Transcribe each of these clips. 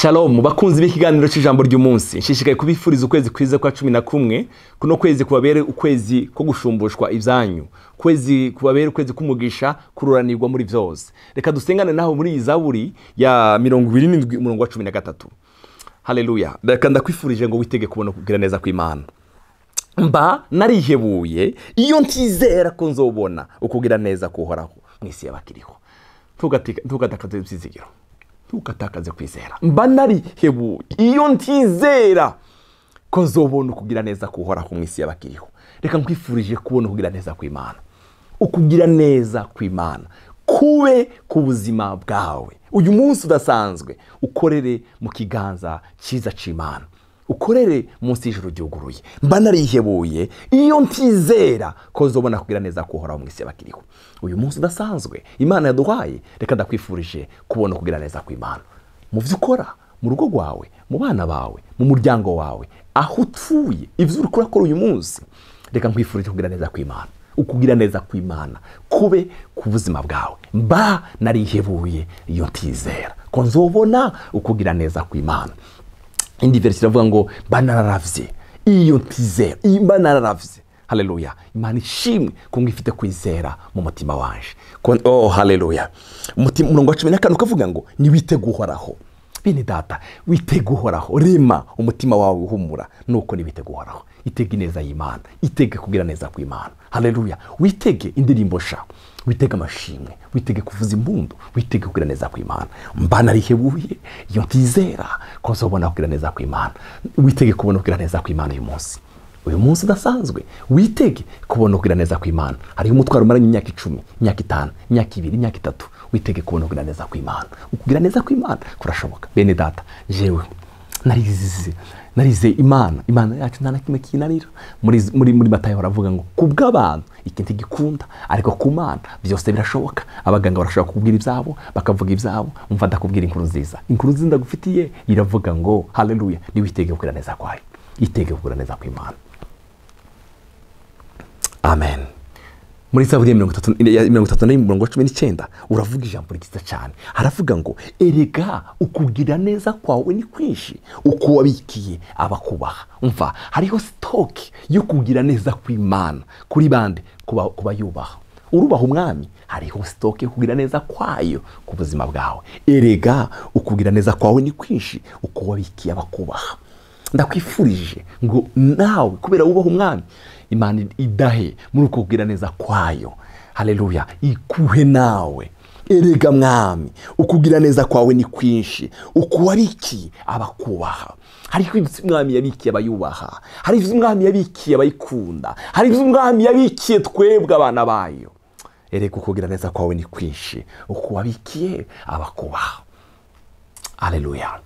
Shalom bakunzi b'ikiganiro cy'ijambo ry'umunsi nshishikaye kubifuriza ukwezi kwiza kwa 11 kuno kwezi kubabere ukwezi ko gushumbushwa ibyanyu kwezi kubabere ukwezi kumugisha kururanirwa muri byose reka dusengane naho muri Zaburi ya 27 umurongo wa 13 Haleluya reka ndakwifurije ngo witege kubona kugira neza kw'Imana mba narihebuye iyo ntizera ko nzobona ukugira neza kuhoraho mwisi y'abakiriho tugatakaze ibyizigiro tukatakaze kwizera mba narihebuye iyo ntizera ko nzobona ukugira neza kuhoraho mwisi y'abakiriho reka nkwifurije kubona ukugira neza kw'Imana ukugira neza kw'Imana kube ku buzima bwawe uyu munsi udasanzwe ukorere mu kiganza cyiza c'Imana ukorere munsi y'ijuru ryuguruye mba narihebuye iyo ntizera ko nzobona kugira neza kuhoraho mwisi y'abakiriho uyu munsi udasanzwe Imana yaduhaye reka ndakwifurije kubona kugira neza kw'Imana mu byo ukora mu rugo rwawe mu bana bawe mu muryango wawe aho utuye ivyo uri kurakora uyu munsi reka nkwifurije kugira neza kw'Imana ukugira neza kw'Imana kube ku buzima bwawe mba narihebuye iyo ntizera ko nzobona ukugira neza kw'Imana indi verse iravuga ngo banararavye iyo ntizera imba nararavye haleluya Imana ishimwe ko ngifite kwizera mu mutima wanje oh haleluya umutima murongo wa 15 ukavuga ngo ni witeguhoraho bene data witeguhoraho rema umutima wawe uhumura nuko ni witeguhoraho itege neza y'Imana itege kugira neza kw'Imana haleluya witege indirimbo sha witege amashimwe witege kuvuza imbundu witege kugira neza kw'Imana mba narihebuye iyo ntizera ko nzobona kugira neza kw'Imana witege kubona kugira neza kw'Imana uyu munsi udasanzwe witege kubona kugira neza kw'Imana hari umutwaro umaranye imyaka 10 imyaka 5 imyaka 2 imyaka 3 witege kubona kugira neza kw'Imana ukugira neza kw'Imana kurashoboka bene data jewe narize Imana yacu nta nakimwe kinanira muri Matayo baravuga ngo kubw'abantu ikintu gikunda ariko ku Mana byose birashoboka abaganga barashobora kubwira ibyabo bakavuga ibyabo umva ndakubwira inkuru nziza ndagufitiye iravuga ngo haleluya ni witege kugira neza kwayo itege kugira neza kw'Imana amen muri Zaburi ya 39 uravuga ijambo ryiza cyane haravuga ngo erega ukugira neza kwawe ni kwinshi uko wabikiye abakubaha umva hariho stock yo kugira neza kw'Imana kuri bande kuba yubaha urubaha umwami hariho stock yo kugira neza kwayo ku buzima bwawe erega ukugira neza kwawe ni kwinshi uko wabikiye abakubaha ndakwifurije ngo nawe kubera ubaho umwami Imana idahe muri uko kugira neza kwayo haleluya ikuhe nawe erega mwami ukugira neza kwawe ni kwinshi uko wabiki abakubaha hariho umwami yabikiye abayubaha hariho umwami yabikiye abayikunda hariho umwami yabikiye twebwe abana bayo erega ukugira neza kwawe ni kwinshi uko wabikiye abakubaha haleluya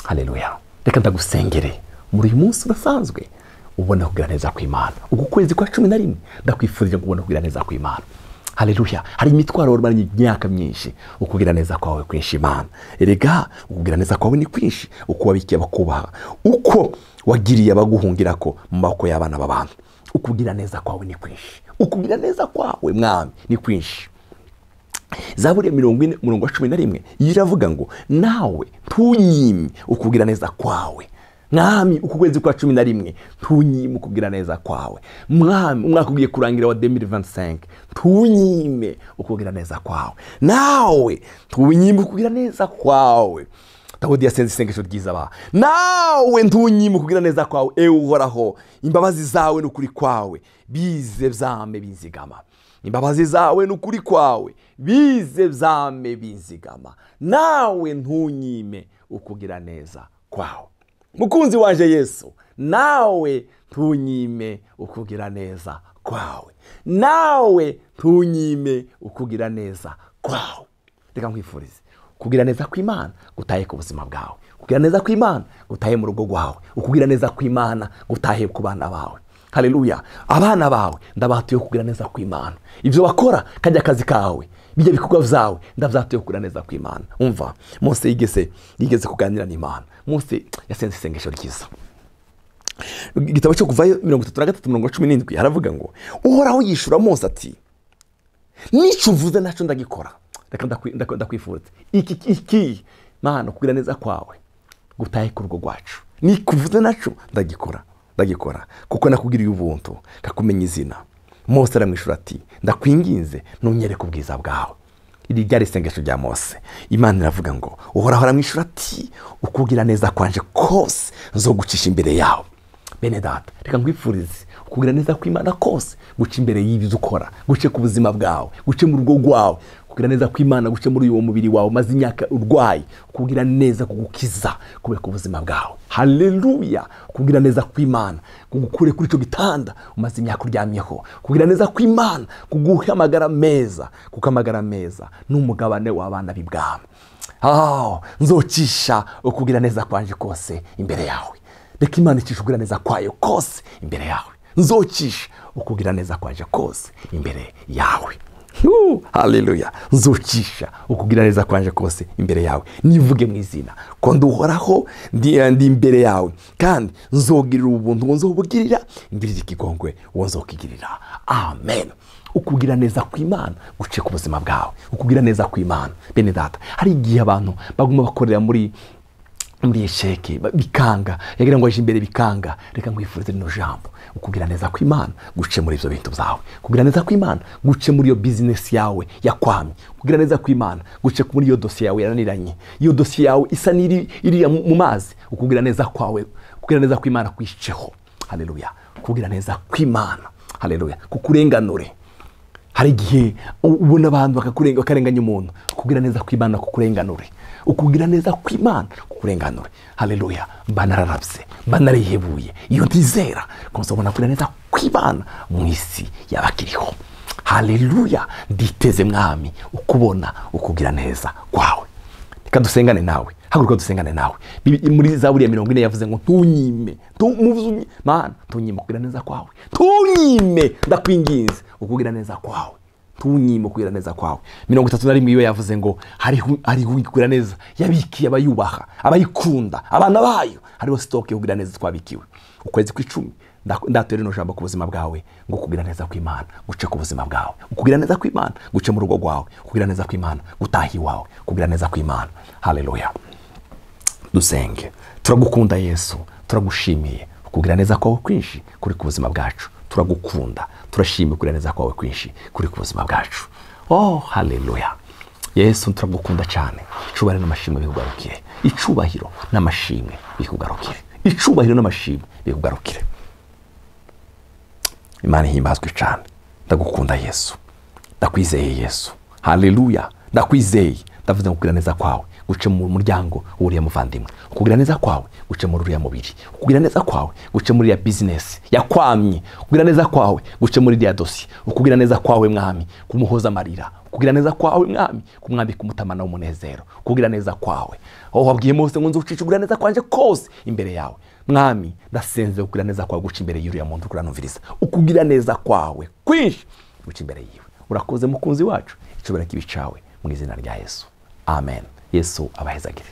haleluya reka ndagusengere muri uyu munsi urasanzwe ubona kugira neza kw'Imana uku kwezi kwa 11 ndakwifurije kubona kugira neza kw'Imana haleluya hari imitwaro warumanye imyaka myinshi ukugira neza kwawe kwinshi Imana erega ukugira neza kwawe ni kwinshi uko wabikiye abakubaha uko wagiriye abaguhungirako mu maboko y'abana b'abantu ukugira neza kwawe ni kwinshi ukugira neza kwawe mwami ni kwinshi Zaburi ya 40 umurongo wa 11 iravuga ngo nawe tunyime ukugira neza kwawe mwami ukwezi kwa 11 tunyime ukugira neza kwawe mwami umwaka ugiye kurangira wa 2025 tunyime ukugira neza kwawe nawe tunyime ukugira neza kwawe Dawudi yasenze isengesho ryiza ba nawe ntunyime ukugira neza kwawe uhoraho imbabazi zawe n'ukuri kwawe bize vyame binzigama imbabazi zawe n'ukuri kwawe bize vyame binzigama nawe ntunyime ukugira neza kwawe mukunzi wanje Yesu nawe tunyime ukugira neza kwawe nawe tunyime ukugira neza kwawe reka nkwifurize kugira neza kw'Imana gutahe ku buzima bwawe kugira neza kw'Imana gutahe mu rugo rwawe ukugira neza kw'Imana gutahe ku bana bawe haleluya abana bawe ndabatuye kugira neza kw'Imana ivyo bakora kajya akazi kawe bijya bikorwa vyawe ndavyatuye kugira neza kw'Imana umva Mose yigeze kuganira n'Imana Mose yasenze isengesho ryiza igitabo cyo kuvayo 33:17 haravuga ngo uhoraho yishura Mose ati nico uvuze naco ndagikora reka ndakwifuriza iki Mana kugira neza kwawe gutahe ku rugo rwacu, nikuvuze naco ndagikora kuko nakugiriye ubuntu kakumenya izina. Mose aramwishura ati ndakwinginze nunyereke ubwiza bwawe. Iri ryari isengesho rya Mose. Imana iravuga ngo uhoraho aramwishura ati ukugira neza kwanje kose nzogucisha imbere yawe. Bene data, reka nkwifurize ukugira neza kw'Imana kose guca imbere y'ibyo ukora, guce ku buzima bwawe, guce mu rugo rwawe. Kugira neza kw'Imana guce muri uwo mubiri wawe maze imyaka urwaye, kugira neza kugukiza kubera ku buzima bwawe. Haleluya! Kugira neza kw'Imana kugukure kuri ico gitanda umaze imyaka uryamyeho. Kugira neza kw'Imana kuguha amagara meza, kuko amagara meza n'umugabane w'abana b'ibwami. Nzocisha ukugira neza kwanje kose imbere yawe. Reka Imana icisha ukugira neza kwayo kose imbere yawe. Nzocisha ukugira neza kwanje kose imbere yawe. Haleluya! Nzocisha ukugira neza kwanje kose imbere yawe. Nivuge mu izina ko nduhoraho ndi imbere yawe, kandi nzogirira ubuntu nzobugirira, ngirira ikigongwe nzokigirira. Amen. Ukugira neza kw'Imana guce ku buzima bwawe, ukugira neza kw'Imana. Bene data, hari igihe abantu baguma bakorera muri esheke bikanga, yagira ngo aje imbere bikanga. Reka nkwifurize rino jambo, ukugira neza kw'Imana guce muri ibyo bintu byawe, kugira neza kw'Imana guce muri iyo business yawe yakwamye, kugira neza kw'Imana guce muri iyo dosiye yawe yananiranye, iyo dosiye yawe isa iri mu mazi. Ukugira neza kwawe, kugira neza kw'Imana kwisheho. Haleluya! Kugira neza kw'Imana, haleluya, kukurenganure. Hari igihe ubona abantu bakarenganya umuntu, kugira neza kw'Imana kukurenganure. Ukugira neza kw'Imana kukurenganure. Haleluya! Banararavye, banarihebuye, iyo ntizera ko nzobona kugira neza kw'Imana mu isi y'abakiriho. Haleluya! Nditeze mwami ukubona ukugira neza kwawe. Reka dusengane nawe, haguruka dusengane nawe. Muri Zaburi ya 40 yavuze ngo ntunyime, Mana ntunyime kugira neza kwawe, ntunyime ndakwinginze ukugira neza kwawe, ntunyime kugira neza kwawe. 31 iyo yavuze ngo hariho kugira neza yabikiye abayubaha, abayikunda, abana bayo. Hariho stock yo kugira neza twabikiwe. Ukwezi kw'icumi ndatere no jambo ku buzima bwawe ngo kugira neza kw'Imana guce ku buzima bwawe, ukugira neza kw'Imana guce mu rugo rwawe, kugira neza kw'Imana gutahi wawe, kugira neza kw'Imana. Haleluya! Dusenge. Turagukunda Yesu, turagushimiye kugira neza kwawe kwinshi kuri ku buzima bwacu. Turagukunda, turashimye kugira neza kwawe kwinshi kuri ku buzima bwacu. Haleluya! Yesu turagukunda cyane. Icubahiro n'amashimwe bikugarukire, icubahiro n'amashimwe bikugarukire, icubahiro n'amashimwe bikugarukire. Imana ihimbazwe cyane. Ndagukunda Yesu, ndakwizeye Yesu. Haleluya! Ndakwizeye. Ndavuze kugira neza kwawe guce mu muryango w'uriya muvandimwe, kugira neza kwawe guce muri uriya mubiri, kugira neza kwawe guce muri ya business yakwamye, kugira neza kwawe guce muri ya dossier, kugira neza kwawe mwami kumuhoza amarira, kugira neza kwawe mwami kumwambika umutamana w'umunezero, kugira neza kwawe. Wabwiye Mose ngo nzocisha kugira neza kwanje kose imbere yawe. Mwami ndasenze kugira neza kwawe guca imbere y'uriya muntu kuranumviriza, ukugira neza kwawe kwinshi guca imbere yiwe. Urakoze mukunzi wacu, icobera kibicawe mu izina rya Yesu. Amen. Yesu abahezagire.